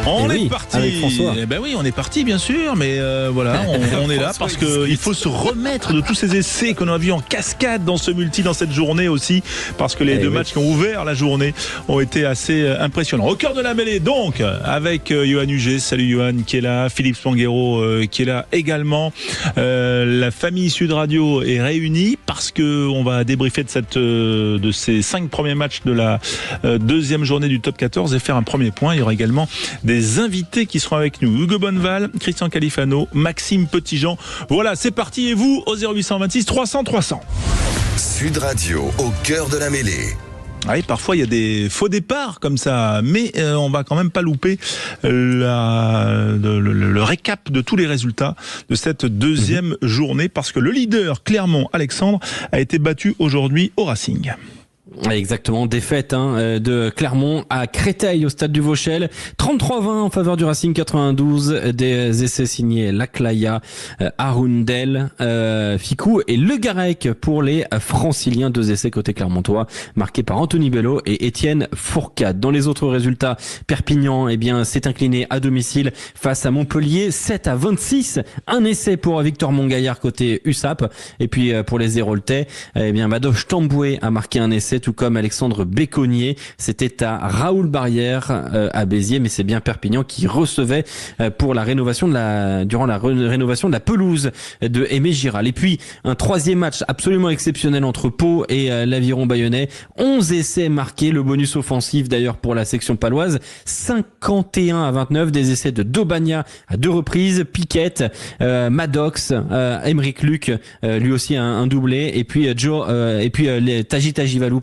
On est parti. Avec François. Eh ben oui, on est parti bien sûr, mais voilà, on est là parce qu'il faut se remettre de tous ces essais qu'on a vus en cascade dans ce multi, dans cette journée aussi, parce que les deux matchs qui ont ouvert la journée ont été assez impressionnants. Au cœur de la mêlée, donc, avec Johan Huget, salut Johan, qui est là, Philippe Spanghero qui est là également. La famille Sud Radio est réunie parce que on va débriefer de ces 5 premiers matchs de la deuxième journée du top 14 et faire un premier point. Il y aura également des invités qui seront avec nous. Hugo Bonneval, Christian Califano, Maxime Petitjean. Voilà, c'est parti. Et vous, au 0826 300 300. Sud Radio, au cœur de la mêlée. Oui, parfois il y a des faux départs comme ça, mais on va quand même pas louper le récap de tous les résultats de cette deuxième journée, parce que le leader Clermont Alexandre a été battu aujourd'hui au Racing. Exactement, défaite de Clermont à Créteil au stade du Vauchel, 33-20 en faveur du Racing 92, des essais signés Laclaya, Arundel, Ficou et Le Garec pour les Franciliens, 2 essais côté clermontois marqués par Anthony Bello et Étienne Fourcade. Dans les autres résultats, Perpignan s'est incliné à domicile face à Montpellier 7-26, un essai pour Victor Montgaillard côté USAP, et puis pour les Héroltais, Madoche Tamboué a marqué un essai, tout comme Alexandre Béconnier. C'était à Raoul Barrière à Béziers, mais c'est bien Perpignan qui recevait pour la rénovation durant la rénovation de la pelouse de Aimé Giral. Et puis un troisième match absolument exceptionnel entre Pau et l'Aviron Bayonnais. 11 essais marqués, le bonus offensif d'ailleurs pour la section paloise, 51-29, des essais de Dobagna à 2 reprises, Piquette, Maddox, Aymeric Luc, lui aussi un doublé, et puis Taji Tajivalou,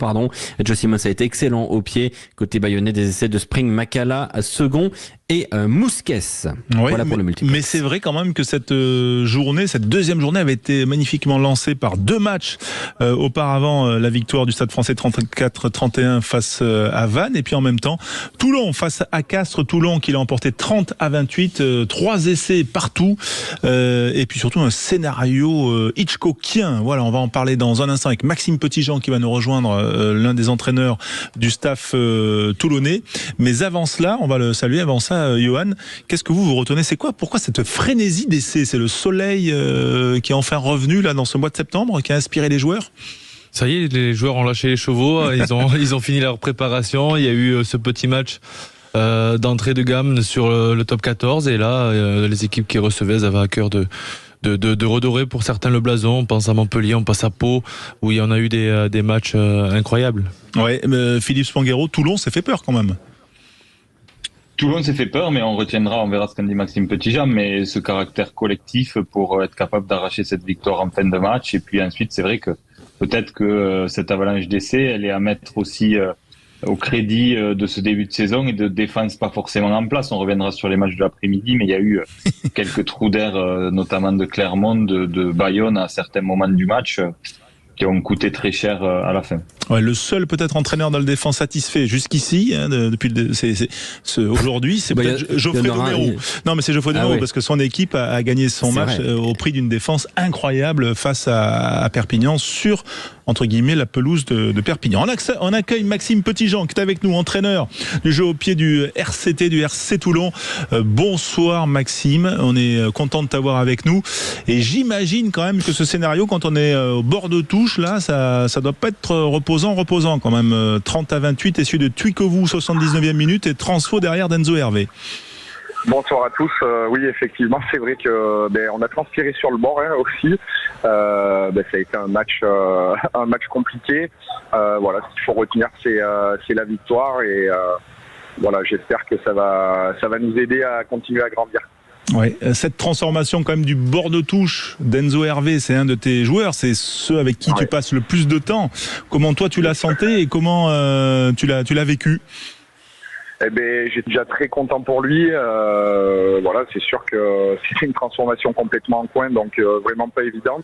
Joe Simons a été excellent au pied. Côté bayonnais, des essais de Spring Makala second et Mousquet. Voilà pour le multiplex. Mais c'est vrai quand même que cette deuxième journée avait été magnifiquement lancée par 2 matchs. Auparavant, la victoire du Stade Français 34-31 face à Vannes, et puis en même temps Toulon face à Castres. Toulon qui l'a emporté 30-28, 3 essais partout, et puis surtout un scénario Hitchcockien. Voilà, on va en parler dans un instant avec Maxime Petitjean qui va nous rejoindre, l'un des entraîneurs du staff toulonnais. Mais avant cela, on va le saluer. Avant ça, Johan, qu'est-ce que vous retenez? Pourquoi cette frénésie d'essais? C'est le soleil qui est enfin revenu là dans ce mois de septembre, qui a inspiré les joueurs? Ça y est, les joueurs ont lâché les chevaux, ils ont fini leur préparation. Il y a eu ce petit match d'entrée de gamme sur le top 14, et là les équipes qui recevaient, elles avaient à cœur de redorer pour certains le blason. On pense à Montpellier, on passe à Pau, où il y en a eu des matchs incroyables. Ouais, Philippe Spanghero, Toulon s'est fait peur quand même. Toulon s'est fait peur, mais on verra ce qu'en dit Maxime Petitjean, mais ce caractère collectif pour être capable d'arracher cette victoire en fin de match. Et puis ensuite, c'est vrai que peut-être que cette avalanche d'essais, elle est à mettre aussi au crédit de ce début de saison et de défense pas forcément en place. On reviendra sur les matchs de l'après-midi, mais il y a eu quelques trous d'air, notamment de Clermont, de Bayonne à certains moments du match, qui ont coûté très cher à la fin. Ouais, le seul peut-être entraîneur dans le défense satisfait jusqu'ici, depuis aujourd'hui, c'est peut-être Geoffrey Romero. Non, mais c'est Geoffrey Romero, parce que son équipe a gagné son match au prix d'une défense incroyable face à Perpignan sur, entre guillemets, la pelouse de Perpignan. On accueille Maxime Petitjean qui est avec nous, entraîneur du jeu au pied du RCT, du RC Toulon. Bonsoir Maxime, on est content de t'avoir avec nous. Et j'imagine quand même que ce scénario, quand on est au bord de touche, là, ça doit pas être reposant quand même. 30-28, issu de Tuikovu, 79e minute, et transfo derrière d'Enzo Hervé. Bonsoir à tous. Oui, effectivement, c'est vrai que on a transpiré sur le bord aussi. Ça a été un match compliqué. Voilà, ce qu'il faut retenir, c'est la victoire, et voilà, j'espère que ça va nous aider à continuer à grandir. Ouais, cette transformation quand même du bord de touche d'Enzo Hervé, c'est un de tes joueurs, c'est ceux avec qui tu passes le plus de temps. Comment toi tu l'as senti et comment tu l'as vécu? J'étais déjà très content pour lui. Voilà, c'est sûr que c'était une transformation complètement en coin, donc vraiment pas évidente.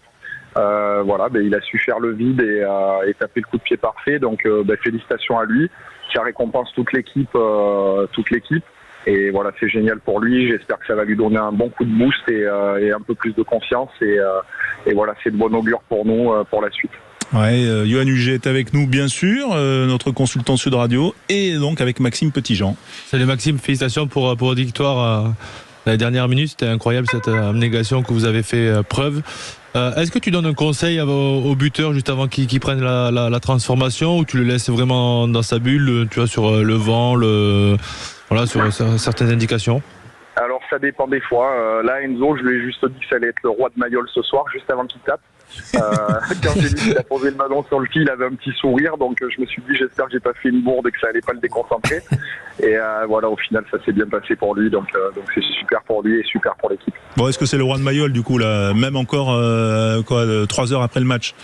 Voilà, il a su faire le vide et taper le coup de pied parfait. Donc félicitations à lui, qui récompense toute l'équipe. Et voilà, c'est génial pour lui. J'espère que ça va lui donner un bon coup de boost et un peu plus de confiance. Et voilà, c'est de bon augure pour nous pour la suite. Ouais, Johan Huget est avec nous, bien sûr, notre consultant Sud Radio, et donc avec Maxime Petitjean. Salut Maxime, félicitations pour votre victoire la dernière minute. C'était incroyable cette abnégation que vous avez fait preuve. Est-ce que tu donnes un conseil au buteur juste avant qu'il prenne la transformation, ou tu le laisses vraiment dans sa bulle, tu vois, sur le vent, sur certaines indications? Alors ça dépend des fois. Là, Enzo, je lui ai juste dit que ça allait être le roi de Mayol ce soir, juste avant qu'il tape. Quand j'ai vu qu'il a posé le ballon sur le pied, il avait un petit sourire, donc je me suis dit j'espère que j'ai pas fait une bourde et que ça allait pas le déconcentrer. Et voilà, au final ça s'est bien passé pour lui, donc c'est super pour lui et super pour l'équipe. Bon, est-ce que c'est le roi de Mayol du coup là, même encore 3 heures après le match?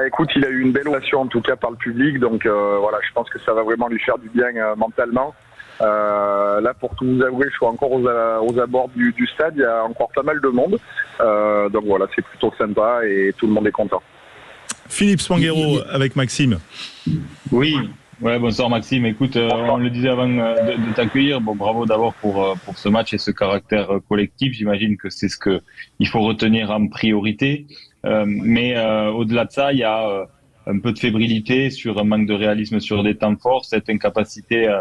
Écoute, il a eu une belle ovation en tout cas par le public, donc voilà, je pense que ça va vraiment lui faire du bien mentalement. Là, pour tout vous avouer, je suis encore aux abords du stade, il y a encore pas mal de monde, donc voilà, c'est plutôt sympa et tout le monde est content. Philippe Spanghero avec Maxime. Oui, ouais, bonsoir Maxime. Écoute, on le disait avant de t'accueillir. Bon, bravo d'abord pour ce match et ce caractère collectif. J'imagine que c'est ce que il faut retenir en priorité. Mais au-delà de ça, il y a un peu de fébrilité sur un manque de réalisme sur des temps forts, cette incapacité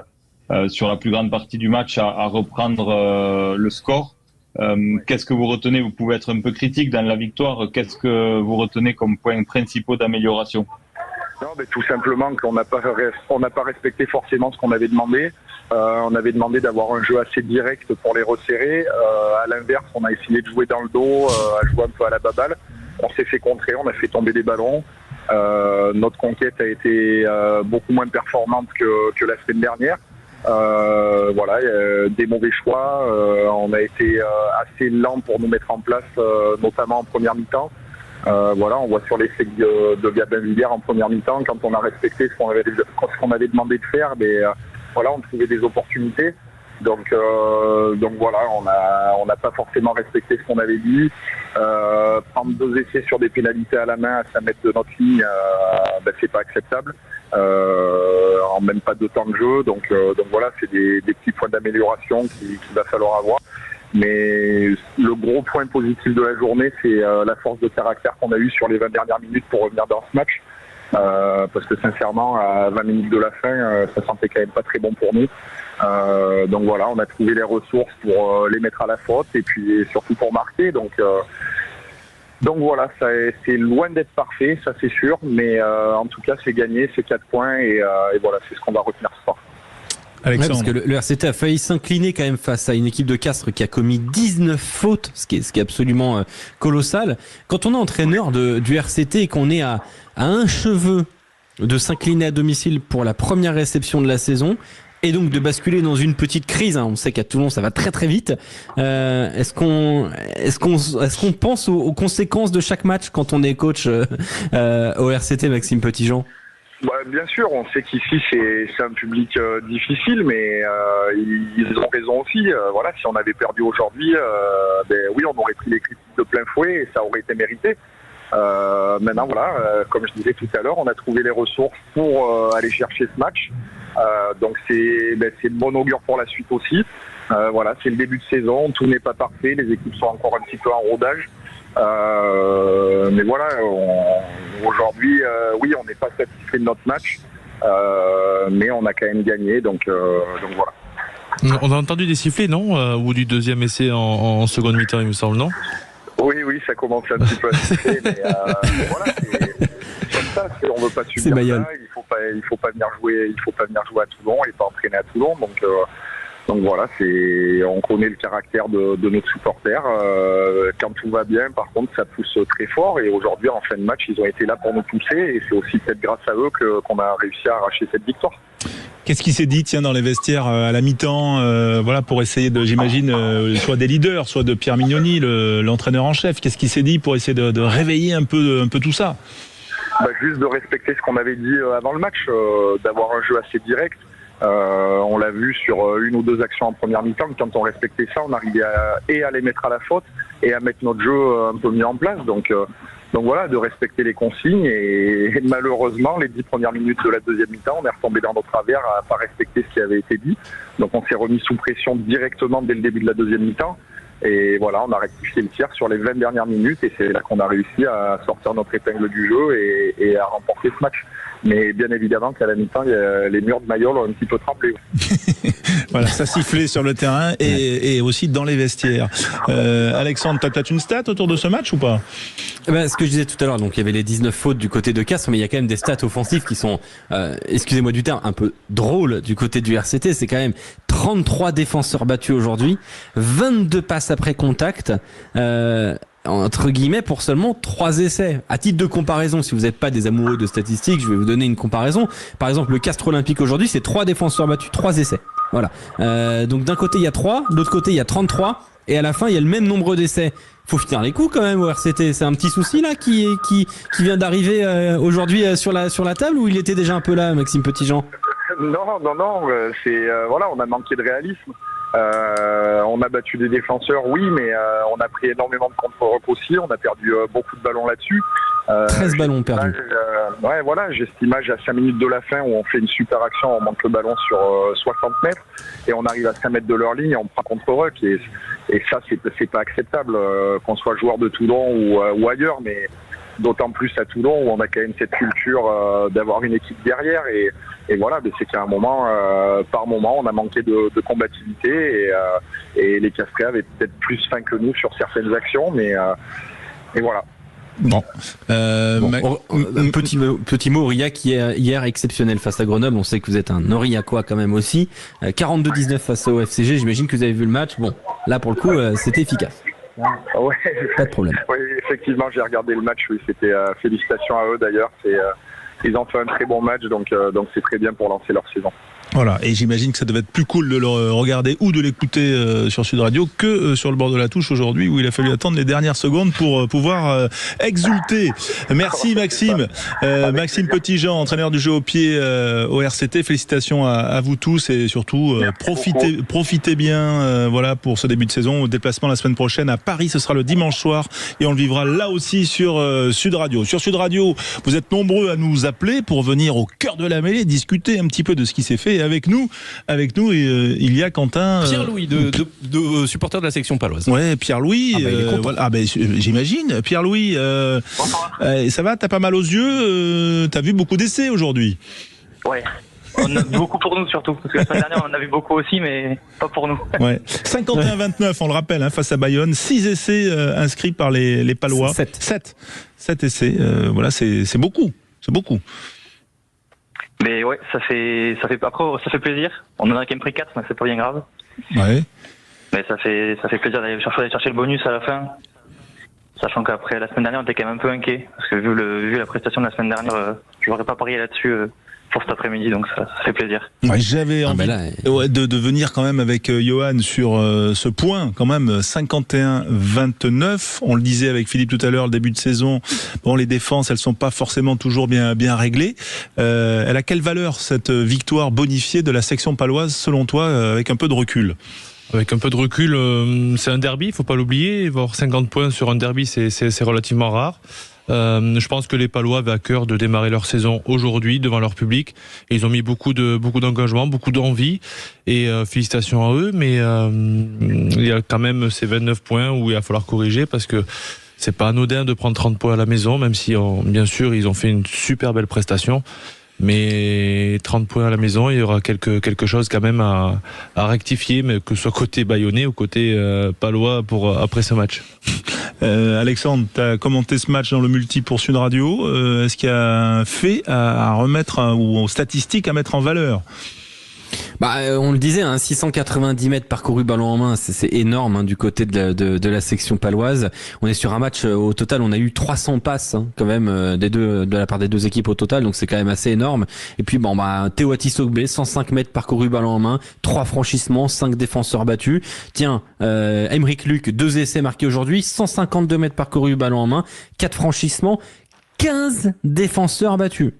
sur la plus grande partie du match à reprendre le score. Qu'est-ce que vous retenez? Vous pouvez être un peu critique dans la victoire. Qu'est-ce que vous retenez comme points principaux d'amélioration? Non, mais tout simplement qu'on n'a pas respecté forcément ce qu'on avait demandé. On avait demandé d'avoir un jeu assez direct pour les resserrer. À l'inverse, on a essayé de jouer dans le dos, à jouer un peu à la baballe. On s'est fait contrer, on a fait tomber des ballons. Notre conquête a été beaucoup moins performante que la semaine dernière. Voilà, des mauvais choix. On a été assez lent pour nous mettre en place, notamment en première mi-temps. Voilà, on voit sur l'effet de Gabin Villière en première mi-temps, quand on a respecté ce qu'on avait demandé de faire, mais voilà, on trouvait des opportunités. Donc voilà, on n'a pas forcément respecté ce qu'on avait dit. Prendre 2 essais sur des pénalités à la main à 5 mètres de notre ligne, c'est pas acceptable. En même pas de temps de jeu, donc voilà, c'est des petits points d'amélioration qu'il va falloir avoir. Mais le gros point positif de la journée, c'est la force de caractère qu'on a eue sur les 20 dernières minutes pour revenir dans ce match. Parce que sincèrement, à 20 minutes de la fin, ça sentait quand même pas très bon pour nous. Donc voilà, on a trouvé les ressources pour les mettre à la faute et puis surtout pour marquer. Donc voilà, c'est loin d'être parfait, ça c'est sûr, mais en tout cas c'est gagné, c'est 4 points et voilà, c'est ce qu'on va retenir ce soir. Ouais, parce que le RCT a failli s'incliner quand même face à une équipe de Castres qui a commis 19 fautes, ce qui est absolument colossal. Quand on est entraîneur du RCT et qu'on est à un cheveu de s'incliner à domicile pour la première réception de la saison, et donc de basculer dans une petite crise, on sait qu'à Toulon ça va très très vite. Est-ce qu'on pense aux conséquences de chaque match quand on est coach au RCT, Maxime Petitjean? Bien sûr, on sait qu'ici c'est un public difficile, mais ils ont raison aussi. Voilà, si on avait perdu aujourd'hui, oui, on aurait pris les critiques de plein fouet et ça aurait été mérité. Maintenant, voilà, comme je disais tout à l'heure, on a trouvé les ressources pour aller chercher ce match. Donc c'est de bon augure pour la suite aussi. Voilà, c'est le début de saison, tout n'est pas parfait, les équipes sont encore un petit peu en rodage. Mais voilà, aujourd'hui, oui, on n'est pas satisfait de notre match, mais on a quand même gagné, donc voilà. On a entendu des sifflets, non, au bout du deuxième essai en seconde mi-temps, il me semble, non? Oui, ça commence un petit peu à siffler, mais voilà, c'est comme ça. On veut pas subir ça. Il faut pas venir jouer à Toulon et pas entraîner à Toulon, donc voilà, on connaît le caractère de notre supporters. Quand tout va bien, par contre, ça pousse très fort. Et aujourd'hui, en fin de match, ils ont été là pour nous pousser. Et c'est aussi peut-être grâce à eux qu'on a réussi à arracher cette victoire. Qu'est-ce qui s'est dit, dans les vestiaires à la mi-temps, voilà, pour essayer j'imagine, soit des leaders, soit de Pierre Mignoni, l'entraîneur en chef. Qu'est-ce qui s'est dit pour essayer de réveiller un peu tout ça? Juste de respecter ce qu'on avait dit avant le match, d'avoir un jeu assez direct. On l'a vu sur 1 ou 2 actions en première mi-temps, quand on respectait ça, on arrivait à les mettre à la faute et à mettre notre jeu un peu mieux en place. Donc voilà, de respecter les consignes et malheureusement, les 10 premières minutes de la deuxième mi-temps, on est retombé dans notre travers à pas respecter ce qui avait été dit. Donc on s'est remis sous pression directement dès le début de la deuxième mi-temps Et voilà, on a rectifié le tir sur les 20 dernières minutes et c'est là qu'on a réussi à sortir notre épingle du jeu et à remporter ce match. Mais bien évidemment qu'à la mi-temps, les murs de Mayol ont un petit peu tremblé. Voilà, ça sifflait sur le terrain et aussi dans les vestiaires. Alexandre, t'as peut-être une stat autour de ce match ou pas? Ce que je disais tout à l'heure, donc il y avait les 19 fautes du côté de Castres, mais il y a quand même des stats offensives qui sont, excusez-moi du terme, un peu drôles du côté du RCT. C'est quand même 33 défenseurs battus aujourd'hui, 22 passes après contact, entre guillemets, pour seulement 3 essais. À titre de comparaison, si vous n'êtes pas des amoureux de statistiques, je vais vous donner une comparaison. Par exemple, le Castres Olympique aujourd'hui, c'est 3 défenseurs battus, 3 essais. Voilà. Donc d'un côté il y a 3, de l'autre côté il y a 33, et à la fin il y a le même nombre d'essais. Faut finir les coups quand même au RCT. C'est un petit souci là qui vient d'arriver aujourd'hui sur la table, ou il était déjà un peu là, Maxime Petitjean? Non, c'est voilà, on a manqué de réalisme. On a battu des défenseurs, oui, mais on a pris énormément de contre-rock aussi. On a perdu beaucoup de ballons là-dessus. 13 ballons perdus. Ouais, voilà, j'ai cette image à 5 minutes de la fin où on fait une super action, on manque le ballon sur 60 mètres et on arrive à 5 mètres de leur ligne et on prend contre-rock. Et ça, c'est pas acceptable, qu'on soit joueur de Toulon ou ailleurs, mais d'autant plus à Toulon où on a quand même cette culture d'avoir une équipe derrière et voilà, mais c'est qu'à un moment, par moment, on a manqué de combativité et les Castrais avaient peut-être plus faim que nous sur certaines actions, mais et voilà. Bon, petit mot, Aurillac hier exceptionnel face à Grenoble. On sait que vous êtes un Aurillacois quand même aussi. 42-19 face au FCG. J'imagine que vous avez vu le match. Bon, là pour le coup, c'était efficace. Ouais. Pas de problème. Oui, effectivement, j'ai regardé le match. Oui, c'était félicitations à eux d'ailleurs. Ils ont fait un très bon match, donc c'est très bien pour lancer leur saison. Voilà, et j'imagine que ça devait être plus cool de le regarder ou de l'écouter sur Sud Radio que sur le bord de la touche aujourd'hui, où il a fallu attendre les dernières secondes pour pouvoir exulter. Merci Maxime. Maxime Petitjean, entraîneur du jeu au pied au RCT. Félicitations à vous tous et surtout profitez bien voilà, pour ce début de saison. Au déplacement la semaine prochaine à Paris, ce sera le dimanche soir et on le vivra là aussi sur Sud Radio. Sur Sud Radio, vous êtes nombreux à nous appeler pour venir au cœur de la mêlée, discuter un petit peu de ce qui s'est fait. Avec nous, il y a Quentin. Pierre-Louis, de supporter de la section paloise. Ouais, Pierre-Louis. Voilà. J'imagine. Pierre-Louis, ça va? T'as pas mal aux yeux? T'as vu beaucoup d'essais aujourd'hui? Ouais. On a beaucoup pour nous surtout, parce que la semaine dernière on en a vu beaucoup aussi, mais pas pour nous. Ouais. 51-29, on le rappelle, face à Bayonne. 6 essais inscrits par les Palois. 7 essais. Voilà, c'est beaucoup. C'est beaucoup. Mais ouais, ça fait plaisir. On en a quand même pris 4, mais c'est pas bien grave. Ouais. Mais ça fait plaisir d'aller chercher le bonus à la fin. Sachant qu'après, la semaine dernière, on était quand même un peu inquiet. Parce que vu la prestation de la semaine dernière, je n'aurais pas parié là-dessus pour cet après-midi, donc ça fait plaisir. Ouais, j'avais envie de venir quand même avec Johan sur ce point, quand même 51-29. On le disait avec Philippe tout à l'heure, le début de saison. Bon, les défenses, elles sont pas forcément toujours bien réglées. Elle a quelle valeur cette victoire bonifiée de la section paloise, selon toi, avec un peu de recul? Avec un peu de recul, c'est un derby, il faut pas l'oublier. Avoir 50 points sur un derby, c'est relativement rare. Je pense que les Palois avaient à cœur de démarrer leur saison aujourd'hui devant leur public. Et ils ont mis beaucoup d'engagement, beaucoup d'envie. Et félicitations à eux. Mais il y a quand même ces 29 points où il va falloir corriger parce que c'est pas anodin de prendre 30 points à la maison, même si bien sûr ils ont fait une super belle prestation. Mais 30 points à la maison, il y aura quelque chose quand même à rectifier, mais que ce soit côté bayonnais ou côté palois après ce match. Alexandre, tu as commenté ce match dans le multi pour Sud Radio. Est-ce qu'il y a un fait à remettre ou statistiques à mettre en valeur? On le disait, 690 mètres parcourus ballon en main, c'est énorme du côté de la section paloise. On est sur un match, au total, on a eu 300 passes quand même de la part des deux équipes au total, donc c'est quand même assez énorme. Et puis Teouati Sogbe, 105 mètres parcourus ballon en main, 3 franchissements, 5 défenseurs battus. Tiens, Aymeric Luc, 2 essais marqués aujourd'hui, 152 mètres parcourus ballon en main, 4 franchissements, 15 défenseurs battus.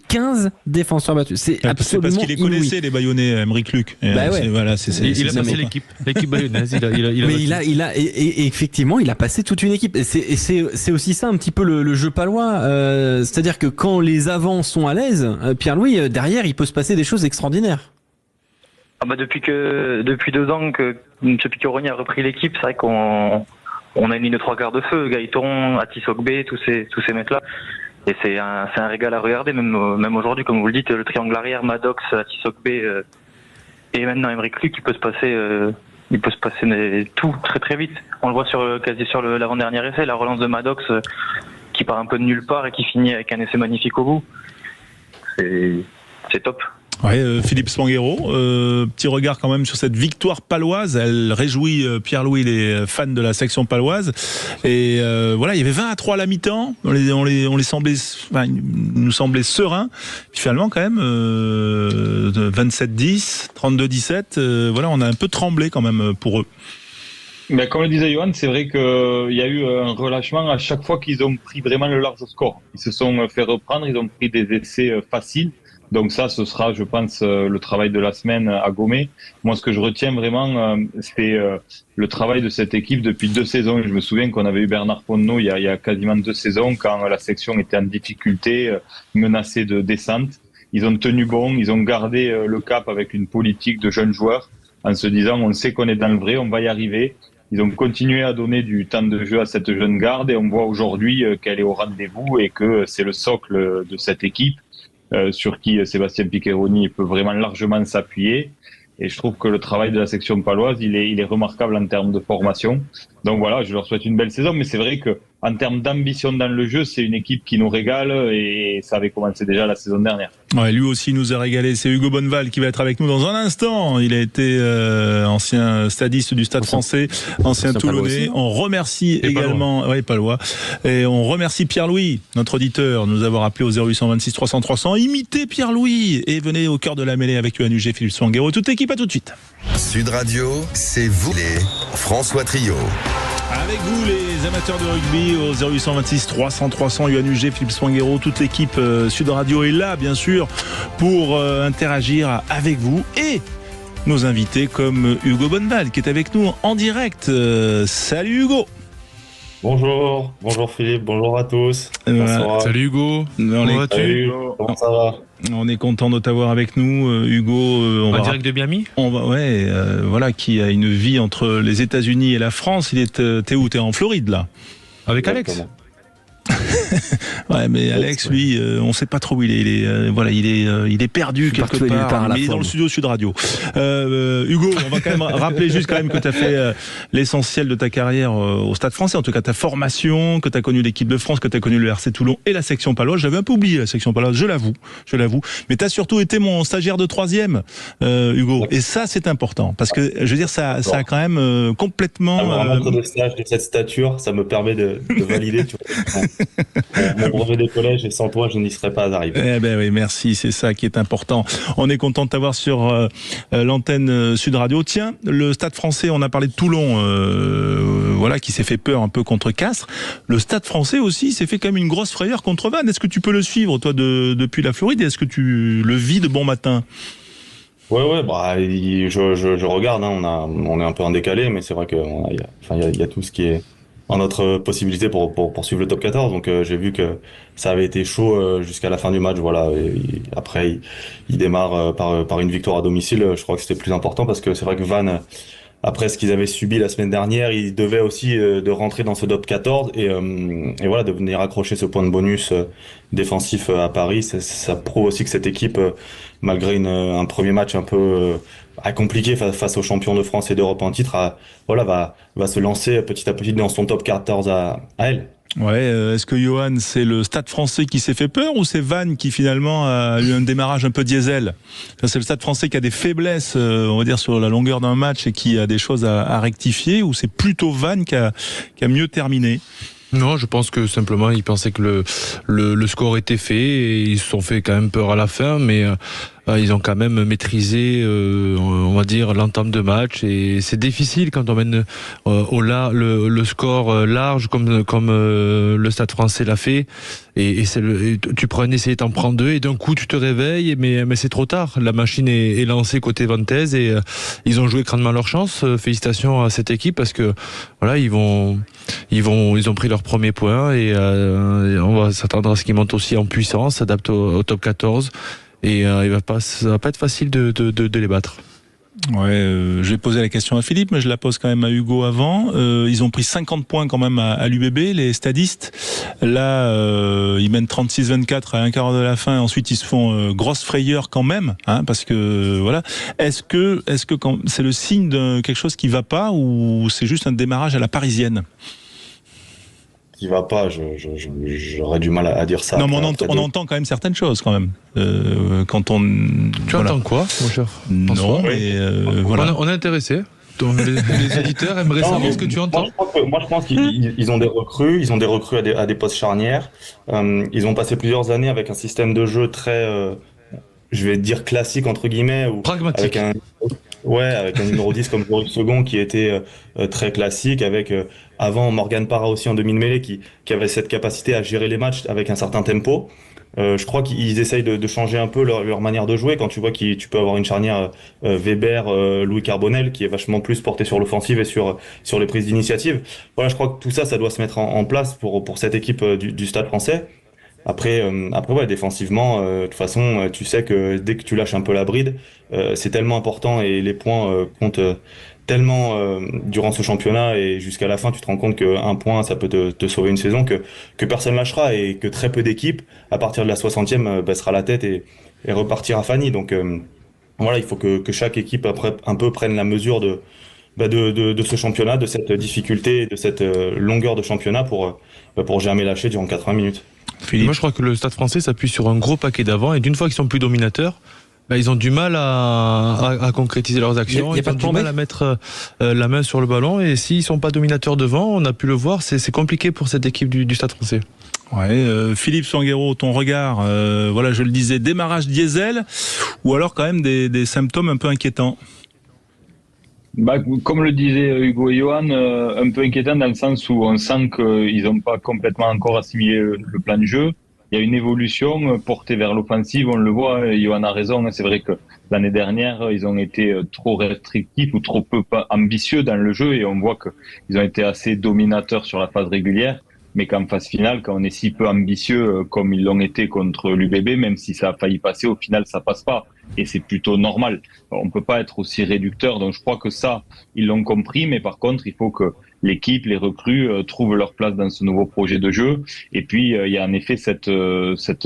15 défenseurs battus. C'est absolument parce qu'il les connaissait, les Bayonnais, Aymeric Luc. Il a passé l'équipe bayonnaise. Effectivement, il a passé toute une équipe. Et c'est aussi ça un petit peu le jeu palois. C'est-à-dire que quand les avants sont à l'aise, Pierre-Louis, derrière, il peut se passer des choses extraordinaires. Depuis 2 ans que M. Piccioni a repris l'équipe, c'est vrai qu'on a une ligne de 3 quarts de feu, Gaëton, Atisogbe, tous ces mecs-là. Et c'est un régal à regarder, même aujourd'hui, comme vous le dites, le triangle arrière, Maddox, Atisogbe et maintenant Aymeric Luc, il peut se passer tout très très vite. On le voit quasi sur l'avant-dernier essai, la relance de Maddox qui part un peu de nulle part et qui finit avec un essai magnifique au bout. C'est top. Ouais, Philippe Spanghero, petit regard quand même sur cette victoire paloise. Elle réjouit Pierre-Louis, les fans de la section paloise. Et voilà, il y avait 20-3 à la mi-temps. On les semblait, enfin, nous semblait sereins. Puis finalement, quand même, 27-10, 32-17. Voilà, on a un peu tremblé quand même pour eux. Mais comme le disait Johan, c'est vrai qu'il y a eu un relâchement à chaque fois qu'ils ont pris vraiment le large score. Ils se sont fait reprendre, ils ont pris des essais faciles. Donc ça, ce sera, je pense, le travail de la semaine à gommer. Moi, ce que je retiens vraiment, c'est le travail de cette équipe depuis 2 saisons. Je me souviens qu'on avait eu Bernard Ponneau il y a quasiment 2 saisons, quand la section était en difficulté, menacée de descente. Ils ont tenu bon, ils ont gardé le cap avec une politique de jeunes joueurs, en se disant, on sait qu'on est dans le vrai, on va y arriver. Ils ont continué à donner du temps de jeu à cette jeune garde, et on voit aujourd'hui qu'elle est au rendez-vous et que c'est le socle de cette équipe. Sur qui Sébastien Piccioni peut vraiment largement s'appuyer. Et je trouve que le travail de la section paloise, il est remarquable en termes de formation. Donc voilà, je leur souhaite une belle saison, mais c'est vrai que en termes d'ambition dans le jeu, c'est une équipe qui nous régale, et ça avait commencé déjà la saison dernière. Ouais, lui aussi nous a régalé. C'est Hugo Bonneval qui va être avec nous dans un instant. Il a été ancien stadiste du Stade Français, ancien Toulonnais. On remercie également, Palois. Et on remercie Pierre-Louis, notre auditeur, de nous avoir appelé au 0826 300 300. Imitez Pierre-Louis et venez au cœur de la mêlée avec UNUG, Philippe Spanghero. Toute l'équipe, à tout de suite. Sud Radio, c'est vous les François Trio. Avec vous les amateurs de rugby au 0826 300 300 UNUG, Philippe Spanghero, toute l'équipe Sud Radio est là bien sûr pour interagir avec vous et nos invités comme Hugo Bonneval qui est avec nous en direct. Salut Hugo. Bonjour Philippe, bonjour à tous. Voilà. Salut Hugo. Comment vas-tu ? Comment ça va ? On est content de t'avoir avec nous, Hugo. En direct de Miami ? Voilà, qui a une vie entre les États-Unis et la France. T'es où ? T'es en Floride là ? Avec Exactement. Alex ? Ouais, mais Alex, lui, on sait pas trop où il est. Il est perdu quelque part. Mais il est dans le studio Sud Radio. Hugo, on va quand même rappeler juste quand même que tu as fait l'essentiel de ta carrière au Stade Français. En tout cas, ta formation, que tu as connu l'équipe de France, que tu as connu le RC Toulon et la section paloise. J'avais un peu oublié la section paloise, je l'avoue. Mais tu as surtout été mon stagiaire de 3e, Hugo. Et ça, c'est important parce que je veux dire, ça a quand même complètement. Un maître de stage de cette stature, ça me permet de valider. Tu vois. Mon brevet de collège, et sans toi, je n'y serais pas arrivé. Eh ben oui, merci, c'est ça qui est important. On est content de t'avoir sur l'antenne Sud Radio. Tiens, le Stade Français, on a parlé de Toulon, qui s'est fait peur un peu contre Castres. Le Stade Français aussi s'est fait quand même une grosse frayeur contre Vannes. Est-ce que tu peux le suivre, toi, depuis la Floride, et est-ce que tu le vis de bon matin ? Ouais, je regarde, hein, on est un peu en décalé, mais c'est vrai qu'il y a tout ce qui est en notre possibilité pour poursuivre le top 14. Donc j'ai vu que ça avait été chaud jusqu'à la fin du match. Voilà. Et après, il démarre par une victoire à domicile. Je crois que c'était plus important parce que c'est vrai que Vannes, après ce qu'ils avaient subi la semaine dernière, ils devaient aussi de rentrer dans ce top 14 et voilà, de venir accrocher ce point de bonus défensif à Paris. Ça prouve aussi que cette équipe, malgré un premier match un peu compliqué face aux champions de France et d'Europe en titre, va se lancer petit à petit dans son top 14 à elle. Ouais, est-ce que Johan, c'est le Stade Français qui s'est fait peur ou c'est Vannes qui finalement a eu un démarrage un peu diesel ? C'est le Stade Français qui a des faiblesses, on va dire, sur la longueur d'un match et qui a des choses à rectifier, ou c'est plutôt Vannes qui a mieux terminé ? Non, je pense que simplement ils pensaient que le score était fait et ils se sont fait quand même peur à la fin, mais ils ont quand même maîtrisé, on va dire, l'entame de match, et c'est difficile quand on mène le score large comme le Stade Français l'a fait, et tu prends un essai, t'en prends 2 et d'un coup tu te réveilles, mais c'est trop tard. La machine est lancée côté vantaise et ils ont joué grandement leur chance. Félicitations à cette équipe parce que voilà, ils ont pris leur premier point et on va s'attendre à ce qu'ils montent aussi en puissance, s'adaptent au top 14. Et ça va pas être facile de les battre. Ouais, j'ai posé la question à Philippe, mais je la pose quand même à Hugo avant. Ils ont pris 50 points quand même à l'UBB, les stadistes. Là, ils mènent 36-24 à un quart de la fin. Ensuite, ils se font grosse frayeur quand même, hein, parce que voilà. Est-ce que c'est le signe de quelque chose qui va pas, ou c'est juste un démarrage à la parisienne? Qui va pas, j'aurais du mal à dire ça. Non, mais on entend quand même certaines choses quand même. Quand on. Tu entends quoi, mon cher François? Non, mais voilà. On est intéressé. Donc les éditeurs aimeraient savoir ce que tu entends. Moi, je pense qu'ils ont des recrues. Ils ont des recrues à des postes charnières. Ils ont passé plusieurs années avec un système de jeu très, je vais dire classique entre guillemets, ou pragmatique. Avec un numéro 10 comme Joris Second qui était très classique, avec avant Morgan Parra aussi en demi-mêlée qui avait cette capacité à gérer les matchs avec un certain tempo. Je crois qu'ils essayent de changer un peu leur manière de jouer. Quand tu vois que tu peux avoir une charnière Weber, Louis Carbonel qui est vachement plus porté sur l'offensive et sur les prises d'initiative. Voilà, je crois que tout ça doit se mettre en place pour cette équipe du Stade Français. Après ouais, défensivement, de toute façon, tu sais que dès que tu lâches un peu la bride, c'est tellement important et les points comptent tellement durant ce championnat et jusqu'à la fin, tu te rends compte qu'un point, ça peut te sauver une saison, que personne lâchera et que très peu d'équipes, à partir de la 60e, baissera la tête et repartira Fanny. Donc voilà, il faut que chaque équipe après un peu prenne la mesure de ce championnat, de cette difficulté, de cette longueur de championnat pour jamais lâcher durant 80 minutes. Moi, je crois que le Stade Français s'appuie sur un gros paquet d'avant et d'une fois qu'ils sont plus dominateurs, ils ont du mal à concrétiser leurs actions. Ils ont du mal à mettre la main sur le ballon et s'ils sont pas dominateurs devant, on a pu le voir, c'est compliqué pour cette équipe du Stade Français. Ouais, Philippe Sanguero, ton regard, voilà, je le disais, démarrage diesel ou alors quand même des symptômes un peu inquiétants? Comme le disaient Hugo et Johan, un peu inquiétant dans le sens où on sent qu'ils n'ont pas complètement encore assimilé le plan de jeu. Il y a une évolution portée vers l'offensive, on le voit, Johan a raison, c'est vrai que l'année dernière, ils ont été trop restrictifs ou trop peu ambitieux dans le jeu et on voit qu'ils ont été assez dominateurs sur la phase régulière. Mais qu'en phase finale, quand on est si peu ambitieux comme ils l'ont été contre l'UBB, même si ça a failli passer, au final ça passe pas. Et c'est plutôt normal. On peut pas être aussi réducteur. Donc je crois que ça, ils l'ont compris. Mais par contre, il faut que l'équipe, les recrues trouvent leur place dans ce nouveau projet de jeu. Et puis il y a en effet cette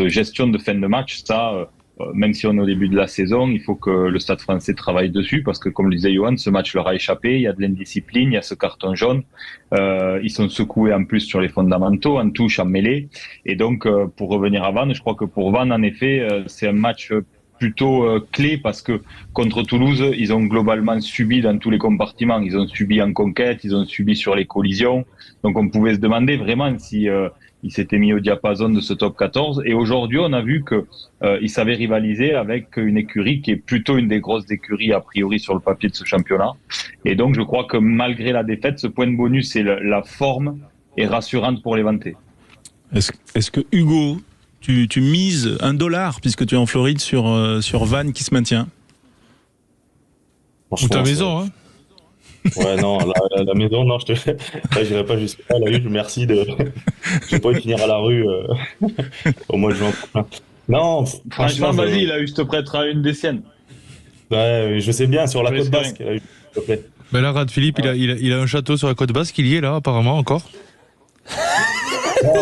gestion de fin de match. Ça, même si on est au début de la saison, il faut que le Stade Français travaille dessus parce que, comme le disait Johan, ce match leur a échappé. Il y a de l'indiscipline, il y a ce carton jaune. Ils sont secoués en plus sur les fondamentaux, en touche, en mêlée. Et donc, pour revenir à Vannes, je crois que pour Vannes, en effet, c'est un match plutôt clé parce que contre Toulouse, ils ont globalement subi dans tous les compartiments. Ils ont subi en conquête, ils ont subi sur les collisions. Donc, on pouvait se demander vraiment si ils s'étaient mis au diapason de ce top 14. Et aujourd'hui, on a vu que ils savaient rivaliser avec une écurie qui est plutôt une des grosses écuries a priori sur le papier de ce championnat. Et donc, je crois que malgré la défaite, ce point de bonus et la forme est rassurante pour les Vantais. Est-ce que Hugo, tu mises $1 puisque tu es en Floride sur Vannes qui se maintient? Ou ta maison, hein? Ouais, non, la maison, non, j'irai pas jusqu'à la rue, merci je vais pas y finir à la rue au mois de juin. Non, franchement, vas-y, là, je te prêterai une des siennes. Ouais, je sais bien, sur la côte basque, s'il te plaît. Ben là, Rad Philippe, il a un château sur la côte basque, il y est là, apparemment, encore.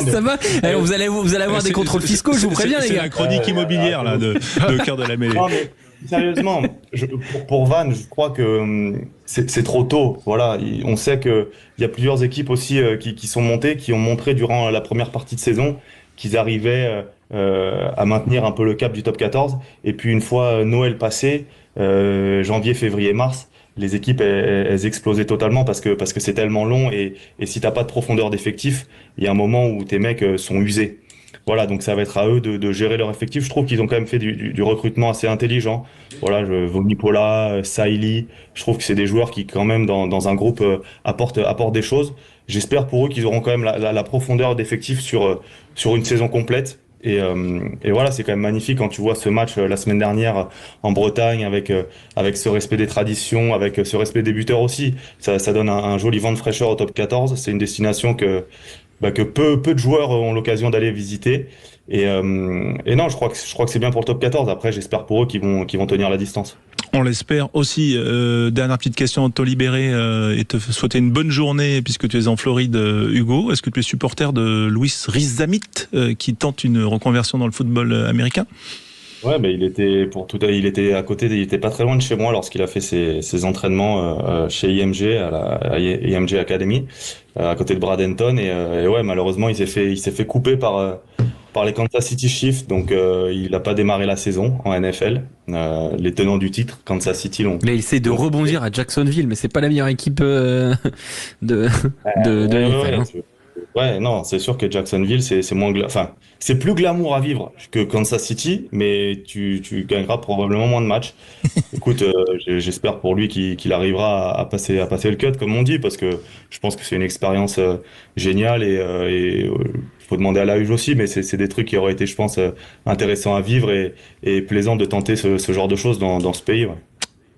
Ça va. Alors, vous allez avoir des contrôles fiscaux, je vous préviens, les gars. C'est la chronique immobilière, là, de Cœur de la Mêlée. Non, mais sérieusement, pour Vannes, je crois que c'est trop tôt. Voilà, on sait qu'il y a plusieurs équipes aussi qui sont montées, qui ont montré durant la première partie de saison qu'ils arrivaient à maintenir un peu le cap du top 14. Et puis une fois Noël passé, janvier, février, mars, les équipes elles explosaient totalement parce que c'est tellement long et si t'as pas de profondeur d'effectif, il y a un moment où tes mecs sont usés. Voilà, donc ça va être à eux de gérer leur effectif. Je trouve qu'ils ont quand même fait du recrutement assez intelligent. Voilà, Vonipola, Saïli, je trouve que c'est des joueurs qui quand même dans un groupe apportent des choses. J'espère pour eux qu'ils auront quand même la profondeur d'effectif sur une saison complète. Et voilà, c'est quand même magnifique quand tu vois ce match la semaine dernière en Bretagne avec ce respect des traditions, avec ce respect des buteurs aussi. Ça donne un joli vent de fraîcheur au top 14. C'est une destination que peu de joueurs ont l'occasion d'aller visiter. Et non, je crois que c'est bien pour le top 14. Après, j'espère pour eux qu'ils vont tenir la distance. On l'espère aussi. Dernière petite question, te libérer et te souhaiter une bonne journée puisque tu es en Floride, Hugo. Est-ce que tu es supporter de Luis Rizamit qui tente une reconversion dans le football américain? Ouais, il était à côté, il était pas très loin de chez moi lorsqu'il a fait ses entraînements chez IMG à la IMG Academy, à côté de Bradenton et ouais, malheureusement il s'est fait couper par les Kansas City Chiefs, donc il n'a pas démarré la saison en NFL. Les tenants du titre, Kansas City, l'ont. Mais il essaie de rebondir à Jacksonville, mais c'est pas la meilleure équipe de NFL. Ouais, non, c'est sûr que Jacksonville, c'est moins c'est plus glamour à vivre que Kansas City, mais tu gagneras probablement moins de matchs. Écoute, j'espère pour lui qu'il arrivera à passer le cut, comme on dit, parce que je pense que c'est une expérience géniale et faut demander à la Huge aussi, mais c'est des trucs qui auraient été, je pense, intéressants à vivre et plaisant de tenter ce genre de choses dans ce pays. Ouais.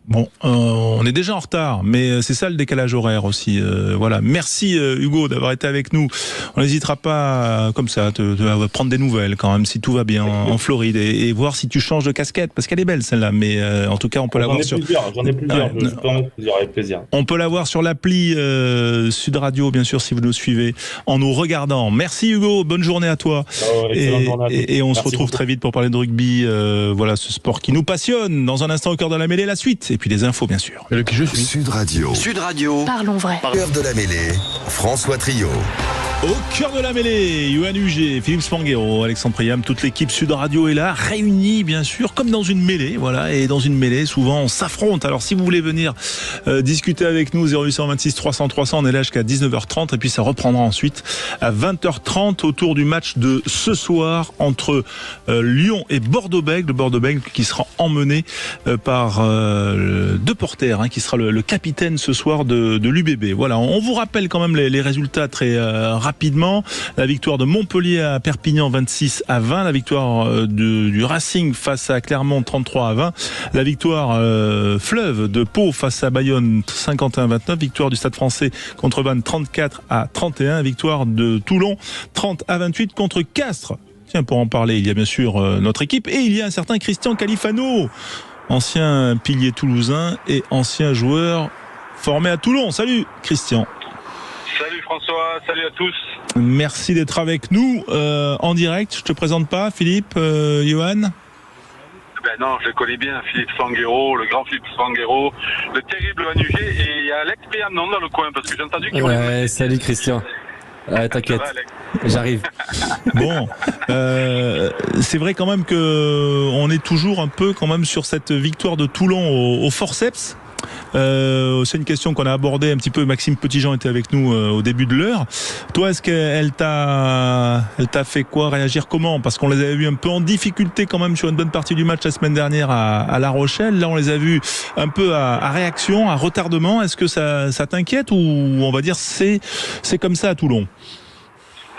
Bon, on est déjà en retard, mais c'est ça le décalage horaire aussi. Voilà. Merci Hugo d'avoir été avec nous. On n'hésitera pas comme ça à prendre des nouvelles quand même si tout va bien en Floride et voir si tu changes de casquette parce qu'elle est belle celle-là. Mais en tout cas, on peut l'avoir sur. J'en ai plusieurs. Je peux en mettre plusieurs avec plaisir. On peut l'avoir sur l'appli Sud Radio, bien sûr, si vous nous suivez en nous regardant. Merci Hugo, bonne journée à toi. Et on se retrouve très vite pour parler de rugby. Voilà, ce sport qui nous passionne. Dans un instant au cœur de la mêlée, la suite. Et puis les infos, bien sûr. Sud Radio. Sud Radio. Parlons vrai. Au cœur de la mêlée, François Trio. Au cœur de la mêlée, Yoann Huget, Philippe Spanghero, Alexandre Priam, toute l'équipe Sud Radio est là, réunie bien sûr, comme dans une mêlée, voilà. Et dans une mêlée, souvent on s'affronte. Alors si vous voulez venir discuter avec nous, 0826 300 300, on est là jusqu'à 19h30 et puis ça reprendra ensuite à 20h30 autour du match de ce soir entre Lyon et Bordeaux-Bègles. Le Bordeaux-Bègles qui sera emmené par De Porter, qui sera le capitaine ce soir de l'UBB. Voilà, on vous rappelle quand même les résultats très rapidement. La victoire de Montpellier à Perpignan 26-20, la victoire du Racing face à Clermont 33-20, la victoire Fleuve de Pau face à Bayonne 51-29, victoire du Stade Français contre Vannes 34-31, victoire de Toulon 30-28 contre Castres. Tiens, pour en parler, il y a bien sûr notre équipe et il y a un certain Christian Califano, ancien pilier toulousain et ancien joueur formé à Toulon. Salut Christian. Salut François, salut à tous. Merci d'être avec nous en direct. Je te présente pas, Philippe, Yoann. Ben non, je le connais bien, Philippe Spanghero, le grand Philippe Spanghero, le terrible Yoann Huget, et il y a Alex Priam dans le coin, parce que j'ai entendu qu'il Ouais, salut Christian. T'inquiète, j'arrive. Bon, c'est vrai quand même que on est toujours un peu quand même sur cette victoire de Toulon au forceps. C'est une question qu'on a abordée un petit peu. Maxime Petitjean était avec nous au début de l'heure. Toi, est-ce qu'elle t'a fait quoi, réagir comment? Parce qu'on les avait vus un peu en difficulté quand même sur une bonne partie du match la semaine dernière à La Rochelle. Là, on les a vus un peu à réaction, à retardement. Est-ce que ça t'inquiète ou on va dire c'est comme ça à Toulon?